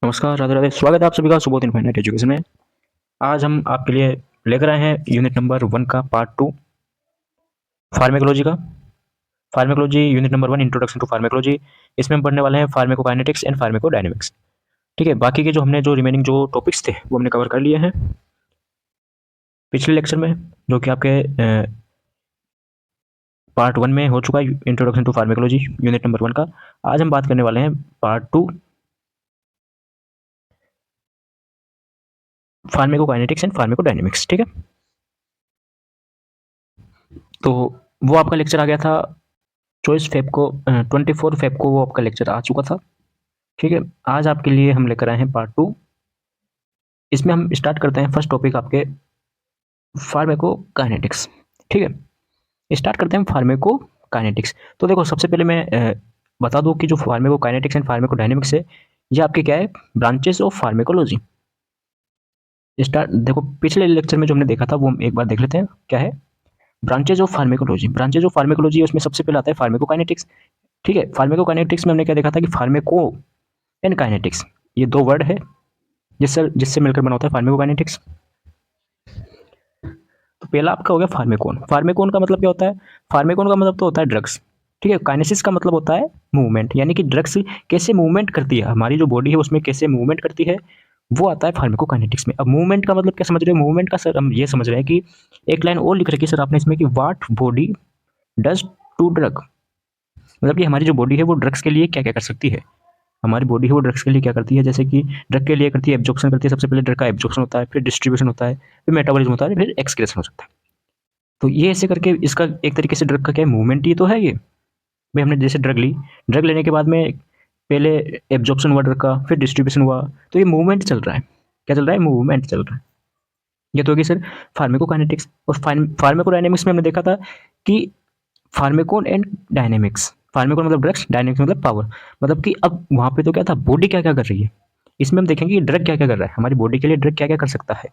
नमस्कार, राधे राधे। स्वागत है आप सभी का सुबोध इनफाइनाइट एजुकेशन में। आज हम आपके लिए लेकर आए हैं यूनिट नंबर 1 का पार्ट 2 फार्माकोलॉजी का। Pharmacology unit number 1 introduction to pharmacology. इसमें हम पढ़ने वाले हैं फार्माकोकाइनेटिक्स एंड फार्माकोडायनेमिक्स। ठीक है, बाकी के जो हमने जो रिमेनिंग जो टॉपिक्स थे वो हमने कवर कर लिए हैं पिछले लेक्चर में, जो कि आपके पार्ट 1 में हो चुका है, introduction to pharmacology unit number 1 का। आज हम बात करने वाले हैं पार्ट 2 फार्माकोकाइनेटिक्स एंड फार्माकोडायनेमिक्स। ठीक है, तो वो आपका लेक्चर आ गया था 24 फेब को वो आपका लेक्चर आ चुका था। ठीक है, आज आपके लिए हम लेकर आए हैं पार्ट 2। इसमें हम स्टार्ट करते हैं फर्स्ट टॉपिक आपके फार्माकोकाइनेटिक्स। ठीक है, स्टार्ट करते हैं फार्माकोकाइनेटिक्स। तो देखो, सबसे पहले मैं बता दूं कि जो फार्माकोकाइनेटिक्स एंड फार्माकोडायनेमिक्स है, ये आपके क्या है, ब्रांचेस ऑफ फार्माकोलॉजी। स्टार्ट देखो, पिछले लेक्चर में जो हमने देखा था वो हम एक बार देख लेते हैं क्या है। Branches of pharmacology, branches of pharmacology, उसमें सबसे पहले आता है फार्माकोकाइनेटिक्स। ठीक है, फार्माकोकाइनेटिक्स में हमने क्या देखा था कि फार्माको एंड काइनेटिक्स, ये दो वर्ड है जिससे जिससे मिलकर बना होता है फार्माकोकाइनेटिक्स। तो पहला आपका हो गया फार्मेकोन। फार्मेकोन का मतलब क्या होता है? फार्मेकोन का मतलब तो होता है ड्रग्स। ठीक है, काइनेसिस का मतलब होता है मूवमेंट, यानी कि ड्रग्स कैसे मूवमेंट करती है, हमारी जो बॉडी है उसमें कैसे मूवमेंट करती है, वो आता है फार्मेकोकाइनेटिक्स में। अब मूवमेंट का मतलब क्या समझ रहे हो? मूवमेंट का सर हम ये समझ रहे हैं कि एक लाइन और लिख रखी है सर आपने इसमें कि what body does to drug, मतलब कि हमारी जो बॉडी है वो ड्रग्स के लिए क्या क्या कर सकती है। हमारी बॉडी है वो ड्रग्स के लिए क्या करती है, जैसे कि ड्रग के लिए करती है एब्जॉर्प्शन करती है। सबसे पहले ड्रग का एब्जॉर्प्शन होता है, फिर डिस्ट्रीब्यूशन होता है, फिर मेटाबॉलिज्म होता है, फिर एक्सक्रेशन हो सकता है। तो ये ऐसे करके इसका एक तरीके से ड्रग का क्या है, मूवमेंट ही तो है ये। भाई हमने जैसे ड्रग ली, ड्रग लेने के बाद में पहले एब्जॉर्प्शन हुआ ड्रग का, फिर डिस्ट्रीब्यूशन हुआ, तो ये मूवमेंट चल रहा है। क्या चल रहा है? मूवमेंट चल रहा है। ये तो होगी सर फार्मेकोकाइनेटिक्स। और फार्मेकोडायनेमिक्स में हमने देखा था कि फार्मेकोन एंड डायनेमिक्स। फार्मेकोन मतलब ड्रग्स, डायनेमिक्स मतलब पावर। मतलब कि अब वहां पे तो क्या था, बॉडी क्या क्या कर रही है। इसमें हम देखेंगे कि ड्रग क्या क्या कर रहा है, हमारी बॉडी के लिए ड्रग क्या क्या कर सकता है।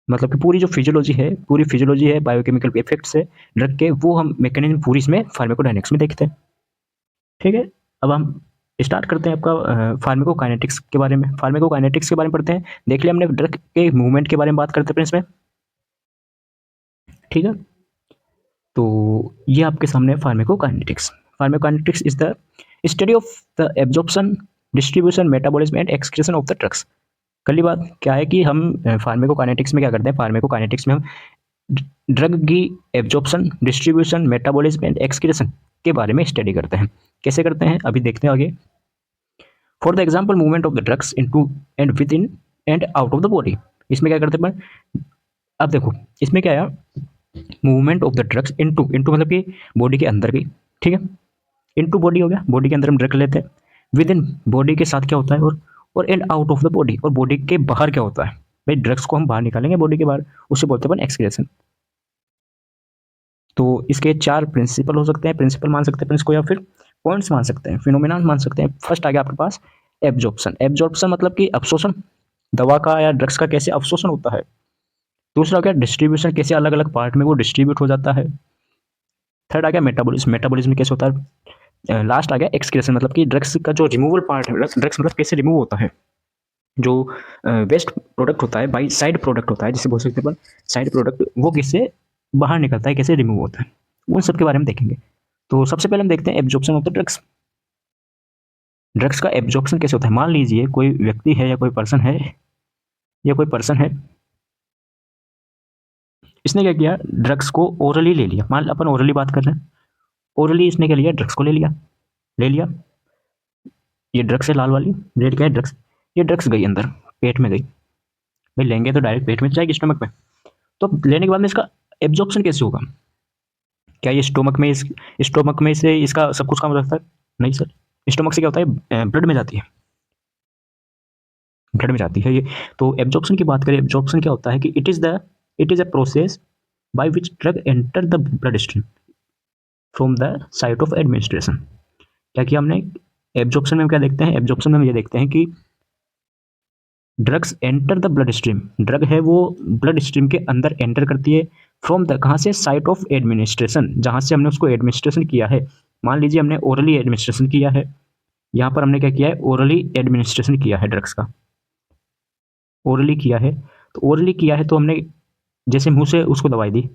मतलब कि पूरी जो फिजियोलॉजी है, पूरी फिजियोलॉजी है, बायोकेमिकल इफेक्ट्स है ड्रग के, वो हम मैकेनिज्म पूरी इसमें फार्मेकोडायनेमिक्स में देखते हैं। ठीक है, अब हम स्टार्ट करते हैं आपका फार्मेकोकाइनेटिक्स के बारे में। फार्मेकोकाइनेटिक्स के बारे में पढ़ते हैं। देख लिया हमने ड्रग के मूवमेंट के बारे में बात करते हैं इसमें। ठीक है, तो ये आपके सामने pharmacokinetics. Pharmacokinetics is the study of the absorption, distribution, metabolism and excretion of the drugs. कल बात क्या है कि हम फार्मेकोकाइनेटिक्स में क्या करते हैं, फार्मेकोकाइनेटिक्स में हम ड्रग की absorption, distribution, metabolism and excretion के बारे में स्टडी करते हैं। कैसे करते हैं अभी देखते हैं आगे। For the example movement of the drugs into and with in and out of the body. इसमें क्या करते हैं, अब देखो इसमें क्या है, movement of the drugs into, into मतलब कि बॉडी के अंदर भी। ठीक है, इनटू बॉडी हो गया, बॉडी के अंदर हम ड्रग लेते हैं। विद इन बॉडी के साथ क्या होता है, और and out of the body, और बॉडी के बाहर क्या होता है। भाई ड्रग्स को हम बाहर निकालेंगे बॉडी के बाहर, उसे बोलते हैं एक्सक्रेशन। तो इसके चार प्रिंसिपल हो सकते हैं, प्रिंसिपल मान सकते हैं इसको, या फिर पॉइंट्स मान सकते हैं, फिनोमेना मान सकते हैं। फर्स्ट आ गया आपके पास एब्जॉर्प्शन। एब्जॉर्प्शन मतलब कि अवशोषण, दवा का या ड्रग्स का कैसे अवशोषण होता है। दूसरा हो गया डिस्ट्रीब्यूशन, कैसे अलग अलग पार्ट में वो डिस्ट्रीब्यूट हो जाता है। थर्ड आ गया मेटाबॉलिज्म, मेटाबॉलिज्म कैसे होता है। लास्ट आ गया एक्सक्रेशन, मतलब कि ड्रग्स का जो रिमूवल पार्ट है, ड्रग्स मतलब कैसे रिमूव होता है, जो वेस्ट प्रोडक्ट होता है, बाई साइड प्रोडक्ट होता है जिसे बोल सकते हैं साइड प्रोडक्ट, वो कैसे बाहर निकलता है, कैसे रिमूव होता है, उन सब के बारे में देखेंगे। तो सबसे पहले हम देखते हैं absorption of the drugs. Drugs का एब्जॉर्प्शन कैसे होता है। मान लीजिए कोई व्यक्ति है या कोई पर्सन है, या कोई पर्सन है, इसने क्या किया, ड्रग्स को ओरली ले लिया। मान अपन ओरली बात कर रहे हैं, ओरली इसने क्या लिया, ड्रग्स को ले लिया, ले लिया। ये ड्रग्स है लाल वाली, रेड क्या है, ड्रग्स। ये ड्रग्स गई अंदर, पेट में गई। भाई लेंगे तो डायरेक्ट पेट में जाएगी, स्टमक में। तो लेने के बाद में इसका एब्जॉर्प्शन कैसे होगा। क्या ये स्टोमक में स्टोमक में से इसका सब कुछ काम रखता है? नहीं सर, स्टोमक से क्या होता है, ब्लड में जाती है, ब्लड में जाती है ये। तो एब्जॉर्प्शन की बात करें, एब्जॉर्प्शन क्या होता है कि it is a process by which drug enter the blood stream from the site of administration. क्या किया हमने, एब्जॉर्प्शन में क्या देखते हैं, एब्जॉर्प्शन में हम ये देखते हैं कि drugs enter the blood stream, drug है वो ब्लड स्ट्रीम के अंदर एंटर करती है। फ्रॉम द, कहाँ से, साइट ऑफ एडमिनिस्ट्रेशन, जहाँ से हमने उसको एडमिनिस्ट्रेशन किया है। मान लीजिए हमने ओरली एडमिनिस्ट्रेशन किया है, यहाँ पर हमने क्या किया है, ओरली एडमिनिस्ट्रेशन किया है ड्रग्स का, ओरली किया है। तो ओरली किया है तो हमने जैसे मुंह से उसको दवाई दी,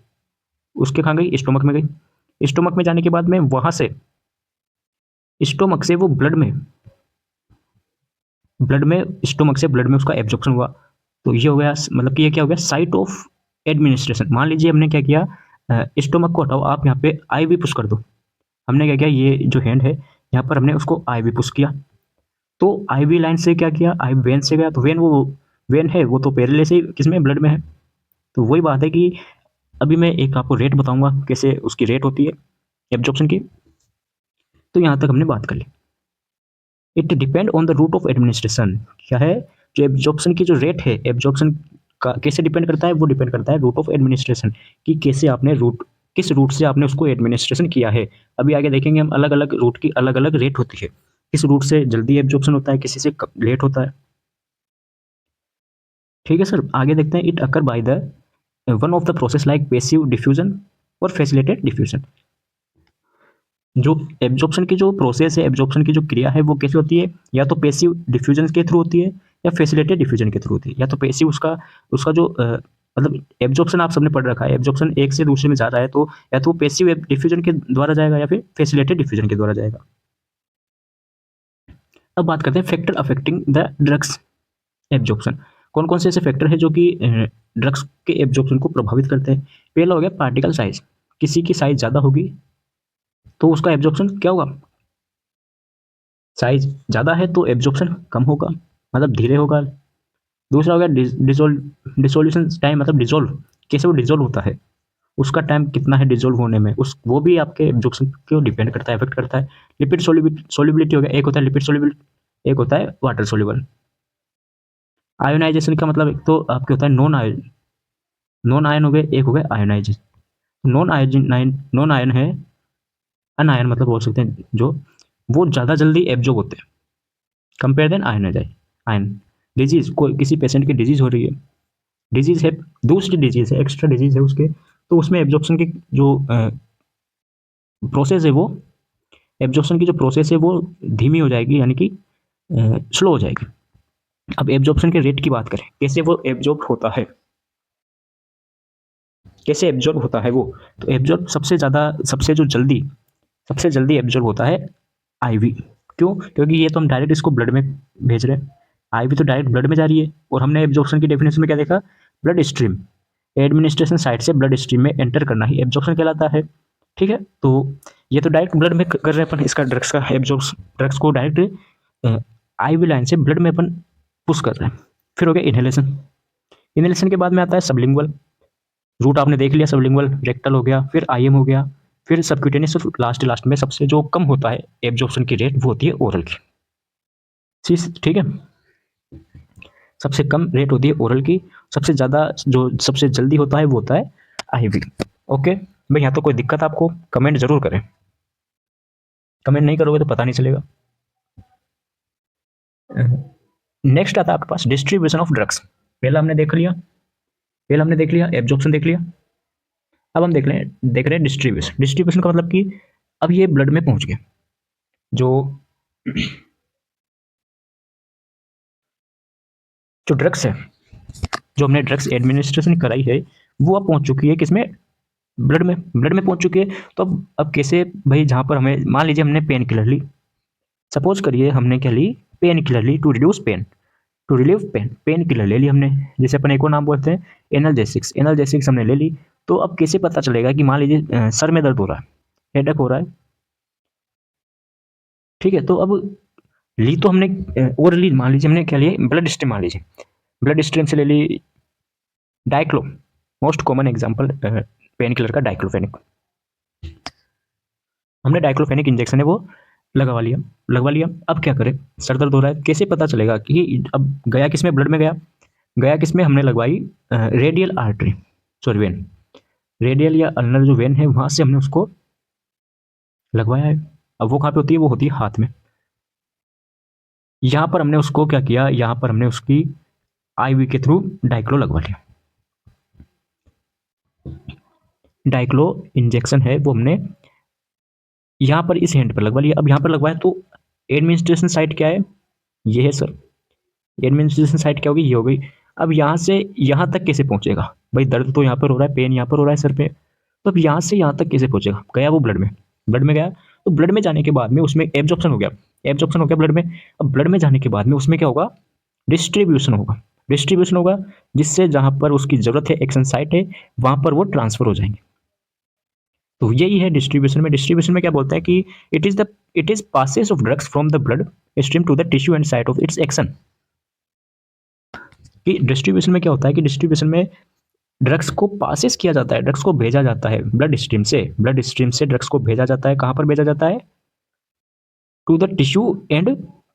उसके कहाँ गई, स्टोमक में गई। स्टोमक में जाने के बाद में वहां से, स्टोमक से वो ब्लड में स्टोमक से ब्लड में उसका एब्जॉर्प्शन हुआ। तो ये हो गया, मतलब कि ये क्या हो गया, साइट ऑफ एडमिनिस्ट्रेशन। मान लीजिए हमने क्या किया, स्टोमक को हटाओ, आप यहाँ पे आईवी पुश कर दो। हमने क्या किया, ये जो हैंड है यहाँ पर हमने उसको आईवी पुश किया। तो आईवी लाइन से क्या किया, आई वेन से गया, तो वेन है वो तो पेरेले से किसमें, ब्लड में है। तो वही बात है कि अभी मैं एक आपको रेट बताऊंगा कैसे उसकी रेट होती है एब्जॉर्प्शन की। तो यहाँ तक हमने बात कर ली। It depend on the route of administration. क्या है, जो एब्जॉर्प्शन की जो रेट है, एब्जॉर्प्शन का कैसे डिपेंड करता है, वो डिपेंड करता है रूट ऑफ एडमिनिस्ट्रेशन, कि कैसे आपने किस रूट से आपने उसको एडमिनिस्ट्रेशन किया है। अभी आगे देखेंगे हम, अलग अलग रूट की अलग अलग रेट होती है, किस रूट से जल्दी एब्जॉर्प्शन होता है, किसी से लेट होता है। ठीक है सर, आगे देखते हैं। It occur by the one of the process like passive diffusion और फैसिलिटेटेड डिफ्यूजन। जो एब्जॉर्प्शन की जो प्रोसेस है, एब्जॉर्प्शन की जो क्रिया है, वो कैसे होती है, या तो पैसिव डिफ्यूजन के थ्रू होती है या फैसिलिटेटेड डिफ्यूजन के थ्रू होती है। या तो पैसिव उसका उसका जो मतलब एब्जॉर्प्शन आप सबने पढ़ रखा है, एब्जॉर्प्शन एक से दूसरे में जा रहा है, तो या तो वो पैसिव डिफ्यूजन के द्वारा जाएगा या फिर फैसिलिटेटेड डिफ्यूजन के द्वारा जाएगा। अब बात करते हैं factor affecting the drugs absorption. कौन कौन से ऐसे फैक्टर है जो कि ड्रग्स के एब्जॉर्प्शन को प्रभावित करते हैं। पहला हो गया पार्टिकल साइज। किसी की साइज ज़्यादा होगी तो उसका एब्जॉर्प्शन क्या होगा, साइज ज़्यादा है तो एब्जॉर्प्शन कम होगा, मतलब धीरे होगा। दूसरा हो गया डिसोल्यूशन टाइम, मतलब डिजोल्व, कैसे वो डिजोल्व होता है, उसका टाइम कितना है डिजोल्व होने में, उस वो भी आपके एब्जॉर्प्शन को डिपेंड करता है, इफेक्ट करता है। लिपिड सोलिबिलिटी हो गया, एक होता है लिपिड सोल्यूबल, एक होता है वाटर सोल्यूबल। आयोनाइजेशन का मतलब एक तो आपके होता है नॉन आयन हो गए, एक हो गए आयोनाइजेशन। नॉन आयन है, अनआयन मतलब बोल सकते हैं जो, वो ज़्यादा जल्दी एब्जॉर्ब होते हैं compare then ionize ion. Disease, कोई किसी पेशेंट की डिजीज हो रही है, डिजीज है, दूसरी डिजीज है, एक्स्ट्रा डिजीज है उसके, तो उसमें एब्जॉर्प्शन की जो प्रोसेस है वो, एब्जॉर्प्शन की जो प्रोसेस है वो धीमी हो जाएगी, यानी कि स्लो हो जाएगी। अब एब्जॉर्प्शन के रेट की बात करें, कैसे वो एब्जॉर्ब होता है, कैसे एब्जॉर्ब होता है वो, तो एब्जॉर्ब सबसे जल्दी एब्जॉर्ब होता है आईवी। क्यों, क्योंकि ये तो हम डायरेक्ट इसको ब्लड में भेज रहे हैं, आईवी तो डायरेक्ट ब्लड में जा रही है। और हमने एब्जॉर्प्शन की डेफिनेशन में क्या देखा, ब्लड स्ट्रीम, एडमिनिस्ट्रेशन साइट से ब्लड स्ट्रीम में एंटर करना ही एब्जॉर्प्शन कहलाता है। ठीक है, तो ये तो डायरेक्ट ब्लड में कर रहे हैं अपन, इसका ड्रग्स का एब्जॉर्प्शन, ड्रग्स को डायरेक्ट आईवी लाइन से ब्लड में अपन पुश कर रहे हैं। फिर हो गया इनहेलेशन। इनहेलेशन के बाद में आता है सबलिंगुअल रूट, आपने देख लिया, सबलिंगुअल, रेक्टल हो गया, फिर आईएम हो गया, फिर सबक्यूटेनियस, लास्ट लास्ट में सबसे जो कम होता है एब्जॉर्प्शन की रेट वो होती है ओरल की। ठीक है, सबसे कम रेट होती है ओरल की, सबसे ज़्यादा जो सबसे जल्दी होता है वो होता है आईवी। ओके भाई, यहाँ तो कोई दिक्कत आपको कमेंट जरूर करें, कमेंट नहीं करोगे तो पता नहीं चलेगा। नेक्स्ट आता है आपके पास डिस्ट्रीब्यूशन ऑफ ड्रग्स। पहला हमने देख लिया एब्जॉर्प्शन देख लिया। अब हम देख रहे हैं डिस्ट्रीब्यूशन। डिस्ट्रीब्यूशन का मतलब कि अब ये ब्लड में पहुंच गया, जो जो ड्रग्स है, जो हमने ड्रग्स एडमिनिस्ट्रेशन कराई है, वो अब पहुंच चुकी है किसमें, ब्लड में पहुंच चुकी है। तो अब कैसे भाई, जहां पर हमें मान लीजिए हमने पेन किलर ली, सपोज करिए हमने क्या ली, पेन किलर ली to reduce pain, to relieve pain, pain killer ले ली हमने, जैसे अपन एक और नाम बोलते हैं एनाल्जेसिक्स, एनाल्जेसिक्स हमने ले ली। तो अब कैसे पता चलेगा कि मान लीजिए सर में दर्द हो रहा है, हेडेक हो रहा है, ठीक है, तो अब ली तो हमने ओरली, मान लीजिए हमने क्या लिया, ब्लड स्ट्रीम, मान लीजिए ब्लड स्ट्रीम से ले ली diclo, most common example pain killer का डाइक्लोफेनिक, हमने डाइक्लोफेनिक इंजेक्शन है वो लगवा लिया। अब क्या करें, सर दर्द हो रहा है, कैसे पता चलेगा कि अब गया किसमें, ब्लड में गया, गया किसमें, हमने लगवाई radial artery, sorry when, radial या अल्नर जो वेन है वहां से हमने उसको लगवाया है। अब वो कहाँ पे होती है, वो होती है हाथ में। यहाँ पर हमने उसको क्या किया, यहाँ पर हमने उसकी आईवी के थ्रू डाइक्लो लगवा लिया। डाइक्लो इंजेक्शन है वो हमने यहाँ पर इस हैंड पर लगवा लिया। अब यहाँ पर लगवाया तो एडमिनिस्ट्रेशन साइट क्या है, ये है सर। एडमिनिस्ट्रेशन साइट क्या होगी, ये हो गई। अब यहाँ से यहाँ तक कैसे पहुंचेगा, भाई दर्द तो यहाँ पर हो रहा है, पेन यहाँ पर हो रहा है सर पे, तो अब यहाँ से यहाँ तक कैसे पहुंचेगा, गया वो ब्लड में, ब्लड में गया, तो ब्लड में जाने के बाद में उसमें एब्जॉर्प्शन हो गया, एब्जॉर्प्शन हो गया ब्लड में। अब ब्लड में जाने के बाद में उसमें क्या होगा, डिस्ट्रीब्यूशन होगा, डिस्ट्रीब्यूशन होगा, जिससे जहां पर उसकी जरूरत है, एक्शन साइट है, वहां पर वो ट्रांसफर हो जाएंगे। तो यही है डिस्ट्रीब्यूशन में। डिस्ट्रीब्यूशन में क्या बोलता है कि it is passes of drugs from the blood stream to the tissue and site of its action. कि डिस्ट्रीब्यूशन में क्या होता है कि डिस्ट्रीब्यूशन में ड्रग्स को पासेस किया जाता है, ड्रग्स को भेजा जाता है ब्लड स्ट्रीम से ड्रग्स को भेजा जाता है, कहां पर भेजा जाता है, to the tissue and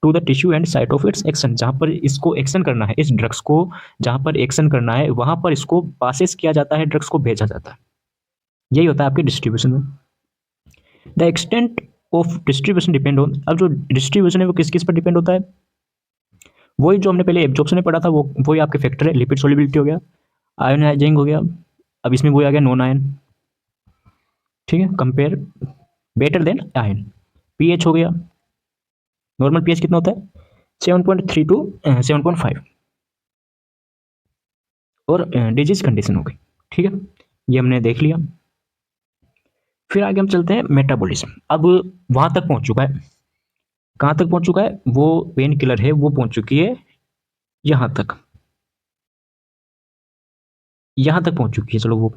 to the tissue and site of its action, जहां पर इसको एक्शन करना है, इस ड्रग्स को जहां पर एक्शन करना है वहां पर इसको पासेस किया जाता है, ड्रग्स को भेजा जाता है। यही होता है आपके डिस्ट्रीब्यूशन में। The extent of distribution depend on, अब जो डिस्ट्रीब्यूशन है वो किस किस पर डिपेंड होता है, वही जो हमने पहले एब्जॉर्प्शन में पढ़ा था, वो वही आपके फैक्टर है। लिपिड सोल्युबिलिटी हो गया, आयोनाइजिंग हो गया, अब इसमें वही आ गया नॉन आयन, ठीक है, compare better than ion. PH हो गया, नॉर्मल पीएच कितना होता है 7.3 टू 7.5, और डिजीज कंडीशन हो गई, ठीक है, ये हमने देख लिया। फिर आगे हम चलते हैं मेटाबॉलिज्म। अब वहां तक पहुंच चुका है, कहां तक पहुंच चुका है, वो पेन किलर है वो पहुंच चुकी है यहां तक, यहां तक पहुंच चुकी है, चलो वो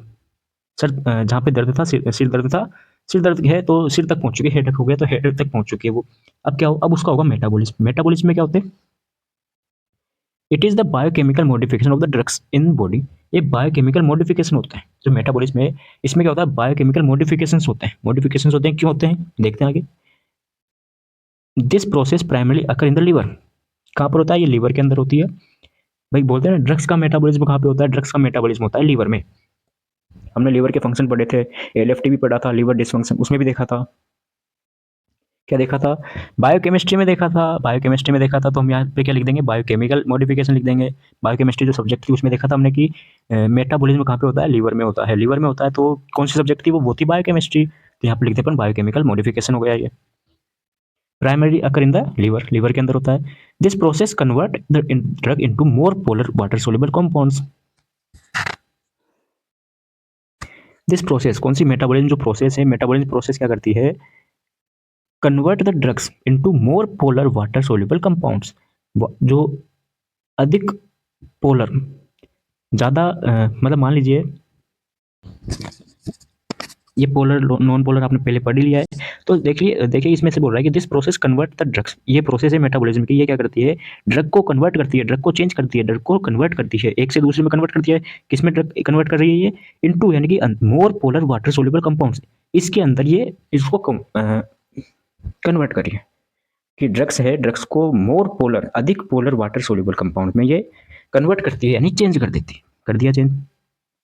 सर जहां पे दर्द था, सिर दर्द था, सिर दर्द है तो सिर तक पहुंच चुकी है, हेडेक हो गया तो हेडेक तक पहुंच चुकी है वो। अब क्या हो, अब उसका होगा मेटाबॉलिज्म। मेटाबॉलिज्म में क्या होते हैं, it is the biochemical modification of the drugs in body. ये बायोकेमिकल मॉडिफिकेशन होता है जो मेटाबॉलिज्म है, इसमें क्या होता है, बायोकेमिकल मॉडिफिकेशन होते हैं। मॉडिफिकेशन होते हैं, क्यों होते हैं, देखते हैं आगे। This process primarily occur in the liver, कहाँ पर होता है, ये लीवर के अंदर होती है। भाई बोलते हैं ना ड्रग्स का मेटाबॉलिज्म कहाँ पे होता है, ड्रग्स का मेटाबॉलिज्म होता है लीवर में। हमने लीवर के फंक्शन पढ़े थे, एलएफटी भी पढ़ा था, लीवर डिसफंक्शन, उसमें भी देखा था, क्या देखा था, बायोकेमिस्ट्री में देखा था। बायोकेमिस्ट्री में देखा था तो हम यहाँ पे क्या लिख देंगे, बायोकेमिकल मॉडिफिकेशन लिख देंगे। बायोकेमिस्ट्री जो सब्जेक्ट थी उसमें देखा था हमने कि मेटाबॉलिज्म कहाँ पे होता है, लीवर में होता है, लीवर में होता है, तो कौन सी सब्जेक्ट थी वो थी बायोकेमिस्ट्री, तो यहाँ पे लिखते अपन बायोकेमिकल मॉडिफिकेशन हो गया ये। Primary occur in the liver, liver के अंदर होता है। This process convert the drug into more polar water soluble compounds. This process, कौन सी मेटाबॉलिज्म जो प्रोसेस है, मेटाबॉलिज्म प्रोसेस क्या करती है, convert the drugs into more polar water soluble compounds, जो अधिक पोलर, ज़्यादा मतलब मान लीजिए ये पोलर नॉन पोलर आपने पहले पढ़ ही लिया है, तो देखिए देखिए इसमें से बोल रहा है कि this process convert the drugs, ये प्रोसेस है मेटाबॉलिज्म की, ये क्या करती है, ड्रग को कन्वर्ट करती है, ड्रग को चेंज करती है, ड्रग को कन्वर्ट करती है, एक से दूसरे में कन्वर्ट करती है। किस में ड्रग कन्वर्ट कर रही है ये, इनटू यानी कि मोर पोलर वाटर सोल्यूबल कंपाउंड्स, इसके अंदर ये इसको कन्वर्ट कर रही है, कि ड्रग्स है, ड्रग्स को मोर पोलर, अधिक पोलर वाटर सोल्यूबल कंपाउंड में ये कन्वर्ट करती है, यानी चेंज कर देती है, कर दिया change.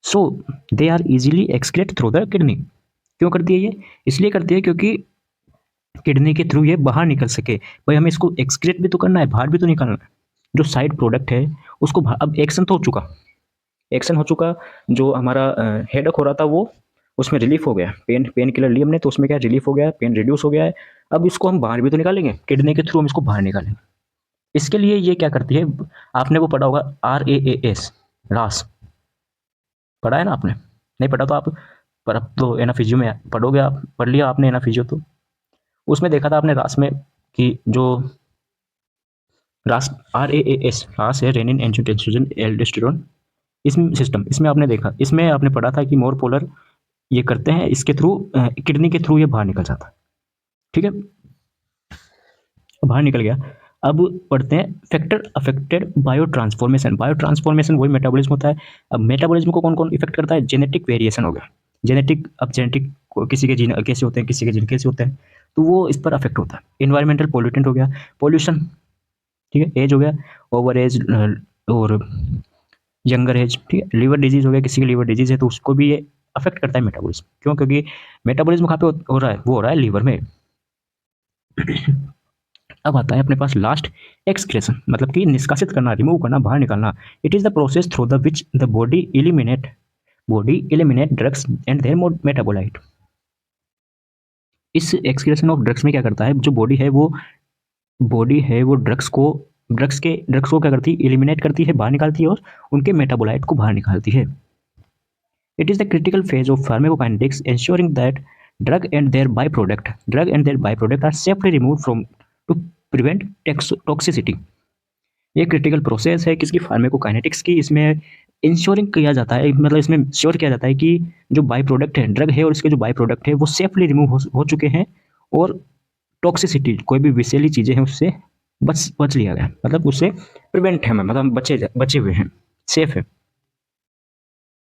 So they are easily excrete through the kidney. क्यों करती है ये, इसलिए करती है क्योंकि किडनी के थ्रू ये बाहर निकल सके। भाई हमें इसको एक्सक्रेट भी तो करना है, बाहर भी तो निकालना है। जो साइड प्रोडक्ट है उसको अब एक्शन तो हो चुका, एक्शन हो चुका, जो हमारा हेडेक हो रहा था वो उसमें रिलीफ हो गया, पेन किलर ली हमने तो उसमें क्या रिलीफ हो गया है, पेन रिड्यूस हो गया है। अब इसको हम बाहर भी तो निकालेंगे, किडनी के थ्रू हम इसको बाहर निकालेंगे। इसके लिए ये क्या करती है, आपने वो पढ़ा होगा RAAS, रास, पढ़ा है ना आपने, नहीं पढ़ा तो आप, पर अब तो एनाफिजियो में पढ़ोगे, आप पढ़ लिया आपने एनाफिजियो, तो उसमें देखा था आपने रास में कि जो रास RAAS रास है, रेनिन एंजियोटेंसिन एल्डोस्टेरोन, इसमें सिस्टम, इसमें आपने देखा, इसमें आपने पढ़ा था कि मोर पोलर ये करते हैं, इसके थ्रू किडनी के थ्रू ये बाहर निकल जाता है, ठीक है, बाहर निकल गया। अब पढ़ते हैं factor affected bio transformation. Bio transformation वही मेटाबॉलिज्म होता है। अब मेटाबॉलिज्म को कौन कौन इफेक्ट करता है, जेनेटिक वेरिएशन हो गया, जेनेटिक, अब जेनेटिक किसी के जीन कैसे होते हैं, किसी के जीन कैसे होते हैं, तो वो इस पर अफेक्ट होता है। इन्वायरमेंटल पोल्यूटेंट हो गया, पोल्यूशन, ठीक है, एज हो गया, ओवर एज और यंगर एज, ठीक है, लीवर डिजीज हो गया, किसी की लीवर डिजीज है तो उसको भी ये अफेक्ट करता है मेटाबॉलिज्म। क्यों, क्योंकि मेटाबॉलिज्म कहाँ पे हो रहा है, वो हो रहा है लीवर में। अब आता है अपने पास लास्ट एक्सक्रेशन, मतलब कि निष्कासित करना, रिमूव करना, बाहर निकालना। It is the process through the which the body eliminate drugs and their metabolite. इस एक्सक्रेशन ऑफ ड्रग्स में क्या करता है, जो बॉडी है वो बॉडी है वो ड्रग्स को क्या करती है, एलिमिनेट करती है, बाहर निकालती है और उनके मेटाबोलाइट को बाहर निकालती है। It is the critical phase of pharmacokinetics ensuring that drug and their byproduct are safely removed from to prevent toxicity। ये क्रिटिकल प्रोसेस है किसकी, फार्माकोकाइनेटिक्स की। इसमें इंश्योरिंग किया जाता है, मतलब इसमें श्योर किया जाता है कि जो बाई प्रोडक्ट है, ड्रग है और इसके जो बाई प्रोडक्ट है वो सेफली रिमूव हो चुके हैं और टॉक्सिसिटी, कोई भी विषैली चीज़ें हैं उससे बच लिया गया, मतलब उससे प्रिवेंट है, मतलब बचे हुए हैं, सेफ है।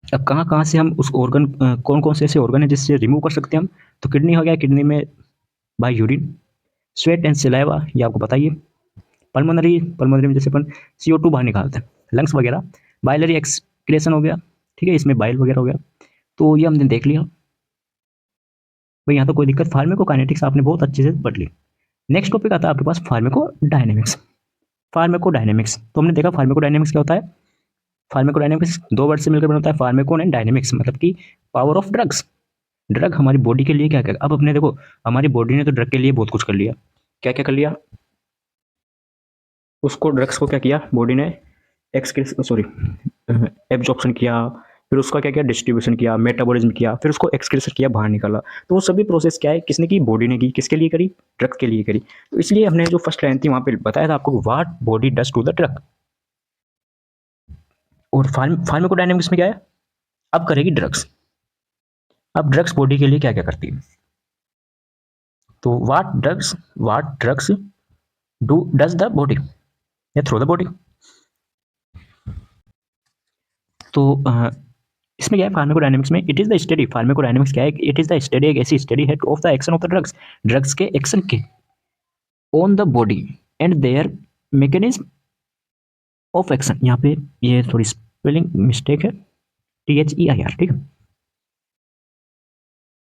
अब कहाँ कहाँ से हम उस ऑर्गन, कौन कौन से ऐसे ऑर्गन है जिससे रिमूव कर सकते हैं हम, तो किडनी हो गया, किडनी में by urine, sweat and saliva, ये आपको बताइए। पल्मोनरी में जैसे अपन CO2 बाहर निकालते हैं, लंग्स वगैरह, बाइलरी एक्सक्रेशन हो गया, ठीक है, इसमें बाइल वगैरह हो गया। तो ये हमने देख लिया भाई, यहाँ तो कोई दिक्कत, फार्माकोकाइनेटिक्स आपने बहुत अच्छे से पढ़ ली। नेक्स्ट टॉपिक आता है आपके पास फार्माकोडायनेमिक्स। फार्माकोडायनेमिक्स, तो हमने देखा फार्माकोडायनेमिक्स क्या होता है। फार्माकोडायनेमिक्स दो वर्ड से मिलकर बनता है, फार्माकोन एंड डायनेमिक्स, मतलब कि पावर ऑफ ड्रग्स। ड्रग हमारी बॉडी के लिए क्या क्या, अब अपने देखो हमारी बॉडी ने तो ड्रग के लिए बहुत कुछ कर लिया, क्या क्या कर लिया, उसको ड्रग्स को क्या किया बॉडी ने, एब्जॉर्प्शन किया, फिर उसका क्या किया, डिस्ट्रीब्यूशन किया, मेटाबॉलिज्म किया, फिर उसको एक्सक्रीशन किया, बाहर निकाला। तो वो सभी प्रोसेस क्या है, किसने की, बॉडी ने की, किसके लिए करी, ड्रग के लिए करी। तो इसलिए हमने जो फर्स्ट लाइन थी वहां पे बताया था आपको, what body does to the drug. और फार्माकोडायनेमिक्स में क्या है, अब करेगी ड्रग्स। अब ड्रग्स बॉडी के लिए क्या क्या करती है, तो what drugs do does the body या थ्रू द बॉडी। तो इसमें क्या है फार्माकोडायनेमिक्स में, it is the study, pharmacodynamics क्या है, इट इज द स्टडी, एक ऐसी स्टडी है of the action of the drugs के एक्शन के on the body and there mechanism of action. यहाँ पे ये थोड़ी स्पेलिंग मिस्टेक है, THEIR, ठीक है।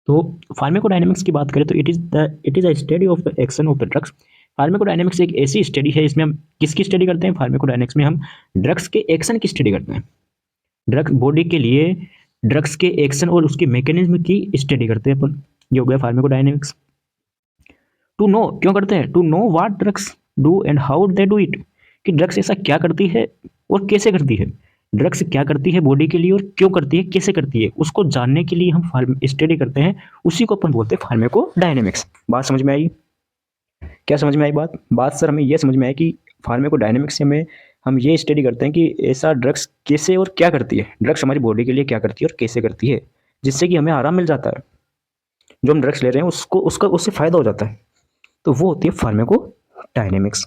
तो फार्माकोडायनेमिक्स की बात करें तो it is a study of the action of the drugs. Pharmacodynamics एक ऐसी स्टडी है, इसमें हम किसकी स्टडी करते हैं, फार्माकोडायनेमिक्स में हम ड्रग्स के एक्शन की स्टडी करते हैं। ड्रग बॉडी के लिए ड्रग्स के एक्शन और उसकी मैकेनिज्म की स्टडी करते हैं अपन, ये हो गया फार्माकोडायनेमिक्स। टू नो क्यों करते हैं, to know what drugs do and how they do it, कि ड्रग्स ऐसा क्या करती है और कैसे करती है, ड्रग्स क्या करती है बॉडी के लिए और क्यों करती है, कैसे करती है, उसको जानने के लिए हम स्टडी करते हैं, उसी को अपन बोलते हैं फार्माकोडायनेमिक्स। बात समझ में आई, क्या समझ में आई बात सर हमें ये समझ में आया कि फार्माकोडायनेमिक्स से हमें हम ये स्टडी करते हैं कि ऐसा ड्रग्स कैसे और क्या करती है, ड्रग्स हमारी बॉडी के लिए क्या करती है और कैसे करती है, जिससे कि हमें आराम मिल जाता है, जो हम ड्रग्स ले रहे हैं उसको उससे फायदा हो जाता है। तो वो होती है pharmacodynamics.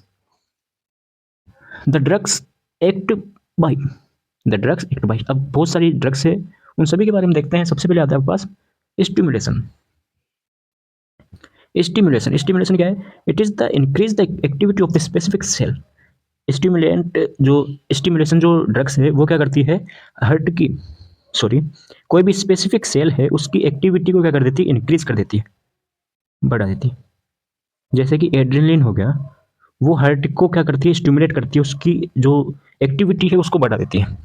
The drugs act by अब बहुत सारी ड्रग्स है, उन सभी के बारे में देखते हैं। सबसे पहले आता है आपके पास स्टिमुलेशन। स्टिमुलेशन क्या है, it is the increase the activity of the specific cell. Stimulation जो ड्रग्स है वो क्या करती है, हार्ट की कोई भी स्पेसिफिक सेल है उसकी एक्टिविटी को क्या कर देती है, इंक्रीज कर देती है, बढ़ा देती है। जैसे कि एड्रेनलिन हो गया, वो हार्ट को क्या करती है, स्टिमुलेट करती है, उसकी जो एक्टिविटी है उसको बढ़ा देती है,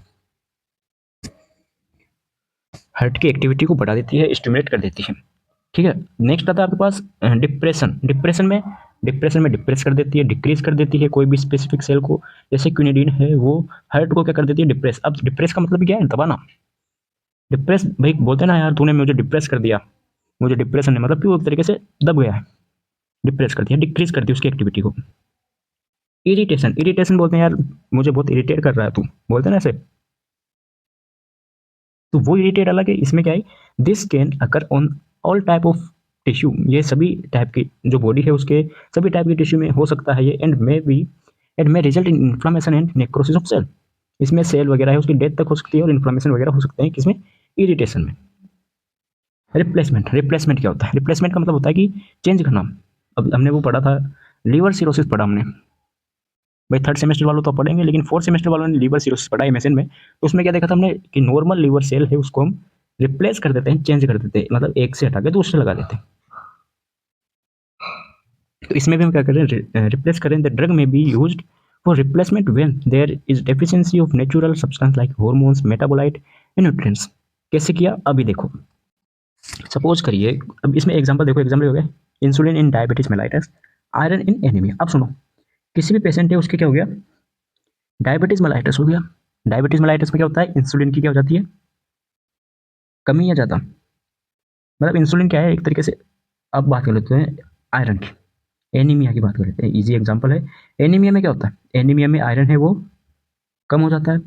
हार्ट की एक्टिविटी को बढ़ा देती है, स्टिमुलेट कर देती है, ठीक है। नेक्स्ट आता है आपके पास डिप्रेशन में डिप्रेस कर देती है, डिक्रीज कर देती है कोई भी स्पेसिफिक सेल को। जैसे क्विनिडीन है वो हार्ट को क्या कर देती है, डिप्रेस। अब डिप्रेस का मतलब क्या है, दबाना। डिप्रेस भाई बोलते ना यार तूने मुझे डिप्रेस कर दिया, मुझे डिप्रेशन है, मतलब कि वो एक तरीके से दब गया है, डिप्रेस करती है, डिक्रीज करती है उसकी एक्टिविटी को। इरिटेशन बोलते हैं यार मुझे बहुत इरिटेट कर रहा है तू, बोलते हैं ना ऐसे, तो वो इरिटेट अलग है। इसमें क्या है, this can occur on all type of tissue, ये सभी टाइप की जो बॉडी है उसके सभी टाइप की टिश्यू में हो सकता है ये, and may result in inflammation and necrosis of cell. इसमें सेल वगैरह है उसकी डेथ तक हो सकती है और इन्फ्लामेशन वगैरह हो सकते हैं किसमें, इरिटेशन में। रिप्लेसमेंट क्या होता है, रिप्लेसमेंट का मतलब होता है कि चेंज करना। अब हमने वो पढ़ा था, लीवर सिरोसिस पढ़ा हमने भाई, थर्ड सेमेस्टर वालों तो पढ़ेंगे, लेकिन फोर्थ सेमेस्टर वालों ने लीवर सिरोसिस पढ़ा है मेडिसिन में। तो उसमें क्या देखा था हमने कि नॉर्मल लीवर सेल है उसको हम रिप्लेस कर देते हैं, चेंज कर देते हैं, मतलब एक से हटा के दूसरे लगा देते हैं। तो इसमें भी हम क्या कर रहे हैं, रिप्लेस करें। The drug may be used for replacement when there is deficiency of natural substance like hormones, metabolite and nutrients. कैसे किया अभी देखो, सपोज करिए, अब इसमें एग्जांपल देखो, एग्जांपल हो गया insulin in diabetes mellitus, iron in anaemia. अब सुनो, किसी भी पेशेंट है उसके क्या हो गया, डायबिटीज मेलाइटस हो गया। डायबिटीज मेलाइटस में क्या होता है, इंसुलिन की क्या हो जाती है, कमी या ज़्यादा। मतलब इंसुलिन क्या है एक तरीके से, अब बात कर लेते हैं आयरन की, एनीमिया की बात कर लेते हैं, इजी एग्जांपल है। एनीमिया में क्या होता है, एनीमिया में आयरन है वो कम हो जाता है।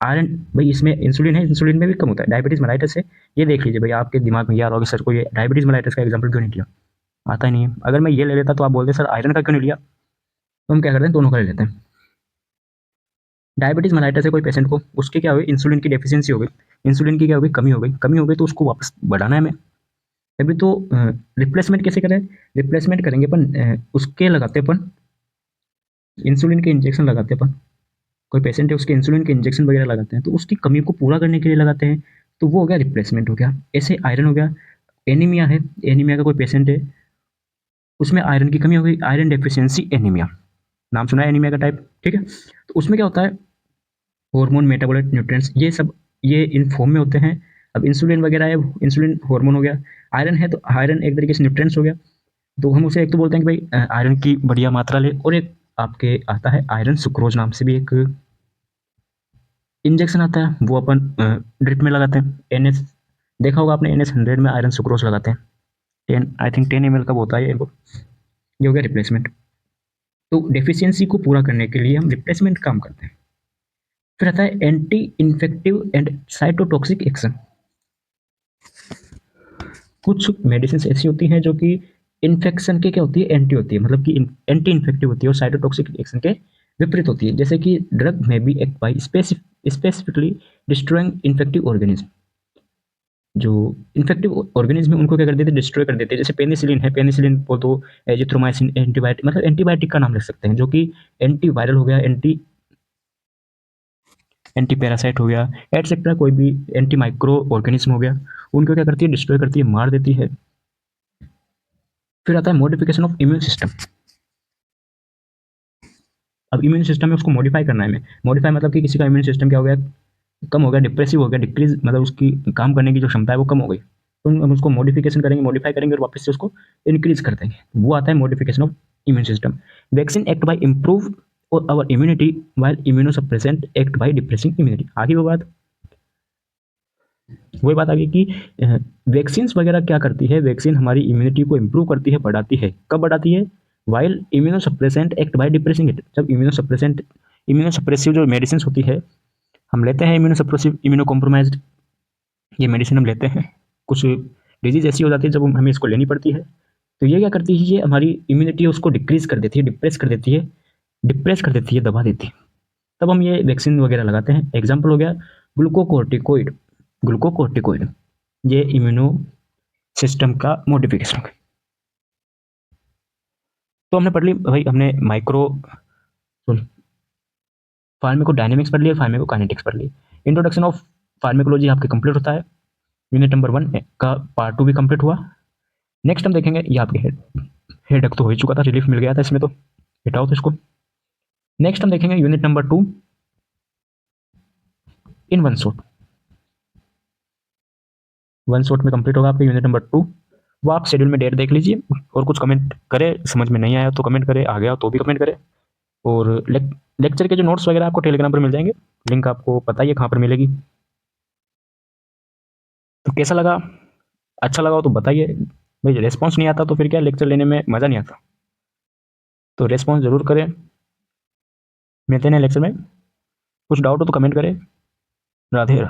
आयरन भाई इसमें इंसुलिन है, इंसुलिन में भी कम होता है। डायबिटीज मेलाइटस है, ये देख लीजिए भाई, आपके दिमाग में याद होगा सर को ये डायबिटीज मेलाइटस का एग्जांपल क्यों नहीं लिया, आता ही नहीं है। अगर मैं ये ले लेता तो आप बोलते सर आयरन का क्यों नहीं लिया, तो हम क्या करते हैं दोनों का ले लेते हैं। डायबिटीज मेलाइटस है कोई पेशेंट को, उसके क्या हुई, इंसुलिन की डेफिशिएंसी हो गई, इंसुलिन की क्या हो गई, कमी हो गई, कमी हो गई तो उसको वापस बढ़ाना है हमें। तभी तो रिप्लेसमेंट कैसे करें, रिप्लेसमेंट करेंगे अपन उसके लगाते अपन इंसुलिन के इंजेक्शन लगाते हैं अपन। कोई पेशेंट है उसके इंसुलिन के इंजेक्शन वगैरह लगाते हैं तो उसकी कमी को पूरा करने के लिए लगाते हैं, तो वो हो गया रिप्लेसमेंट हो गया। ऐसे आयरन हो गया, एनीमिया है, एनीमिया का कोई पेशेंट है उसमें आयरन की कमी हो गई, आयरन डेफिशिएंसी एनीमिया, नाम सुना है एनीमिया का टाइप, ठीक है। तो उसमें क्या होता है, हार्मोन मेटाबोलाइट न्यूट्रिएंट्स ये सब ये इन फॉर्म में होते हैं। अब इंसुलिन वगैरह है, इंसुलिन हार्मोन हो गया, आयरन है तो आयरन एक तरीके से न्यूट्रिएंट्स हो गया। तो हम उसे एक तो बोलते हैं कि भाई आयरन की बढ़िया मात्रा ले, और एक आपके आता है आयरन सुक्रोज नाम से भी एक इंजेक्शन आता है, वो अपन ड्रिप में लगाते हैं। एन एस, देखा होगा आपने, NS 100 में आयरन सुक्रोज लगाते हैं, 10 आई थिंक 10 ml का होता है ये वो। ये हो गया रिप्लेसमेंट। तो डेफिशिएंसी को पूरा करने के लिए हम रिप्लेसमेंट काम करते हैं। फिर आता है anti infective and cytotoxic action. कुछ मेडिसिन ऐसी होती हैं जो कि इन्फेक्शन के क्या होती है, एंटी होती है, मतलब कि एंटी इन्फेक्टिव होती है, और साइटोटॉक्सिक एक्शन के विपरीत होती है। जैसे कि ड्रग में भी act by specifically destroying infective organism. जो इन्फेक्टिव ऑर्गेनिज्म है उनको क्या कर देते हैं, डिस्ट्रॉय कर देते हैं। जैसे पेनिसिलिन है, पेनिसिलिन को तो एजिथ्रोमाइसिन एंटीबायोटिक, मतलब एंटीबायोटिक का नाम लिख सकते हैं, जो कि एंटी वायरल हो गया, एंटी एंटी पैरासाइट हो गया, एटसेट्रा, कोई भी एंटी माइक्रो ऑर्गेनिज्म हो गया, उनको क्या करती है, डिस्ट्रॉय करती है, मार देती है। फिर आता है मॉडिफिकेशन ऑफ इम्यून सिस्टम। अब इम्यून सिस्टम में उसको मॉडिफाई करना है हमें। मॉडिफाई मतलब कि किसी का इम्यून सिस्टम क्या हो गया, कम हो गया, डिप्रेसिव हो गया, डिक्रीज, मतलब उसकी काम करने की जो क्षमता है वो कम हो गई, तो हम उसको मॉडिफिकेशन करेंगे, मॉडिफाई करेंगे और वापस से उसको इंक्रीज कर देंगे। वो आता है modification of immune system. Vaccine act by improve और our immunity while immunosuppressant act by depressing immunity. आगे वो बात, वही बात आ गई कि वैक्सीन वगैरह क्या करती है, वैक्सीन हमारी इम्यूनिटी को इम्प्रूव करती है, बढ़ाती है। कब बढ़ाती है, while immunosuppressant act by depressing it. जब इम्यूनोसप्रेसिव जो मेडिसिन होती है हम लेते हैं, इम्यूनोसप्रेसिव इम्यूनो कॉम्प्रोमाइज्ड ये मेडिसिन हम लेते हैं, कुछ डिजीज ऐसी हो जाती है जब हमें इसको लेनी पड़ती है, तो ये क्या करती है, ये हमारी इम्यूनिटी है उसको डिक्रीज कर देती है, डिप्रेस कर देती है, दबा देती है। तब हम ये वैक्सीन वगैरह लगाते हैं। एग्जाम्पल हो गया ग्लूकोकोर्टिकोइड, ग्लूकोकोर्टिकोइड ये इम्यूनो सिस्टम का मॉडिफिकेशन। तो हमने पढ़ ली भाई, हमने माइक्रो फार्माकोडायनेमिक्स पढ़ ली, फार्माकोकाइनेटिक्स पढ़ ली। इंट्रोडक्शन ऑफ फार्माकोलॉजी आपके कंप्लीट होता है, यूनिट नंबर 1 का पार्ट 2 भी कंप्लीट हुआ। नेक्स्ट हम देखेंगे, ये आपके हेडेक तो हो ही चुका था, रिलीफ मिल गया था इसमें, तो हटाओ तो इसको। नेक्स्ट हम देखेंगे unit number 2 in one shot में कंप्लीट होगा आपका यूनिट नंबर 2। वो आप शेड्यूल में डेट देख लीजिए, और कुछ कमेंट करें, समझ में नहीं आया तो कमेंट करें, आ गया तो भी कमेंट करें। और लेक्चर के जो नोट्स वगैरह आपको टेलीग्राम पर मिल जाएंगे, लिंक आपको पता ही है कहाँ पर मिलेगी। तो कैसा लगा, अच्छा लगा हो तो बताइए भाई, रेस्पॉन्स नहीं आता तो फिर क्या, लेक्चर लेने में मज़ा नहीं आता, तो रेस्पॉन्स जरूर करें। मिलते हैं लेक्चर में, कुछ डाउट हो तो कमेंट करें। राधे राधे।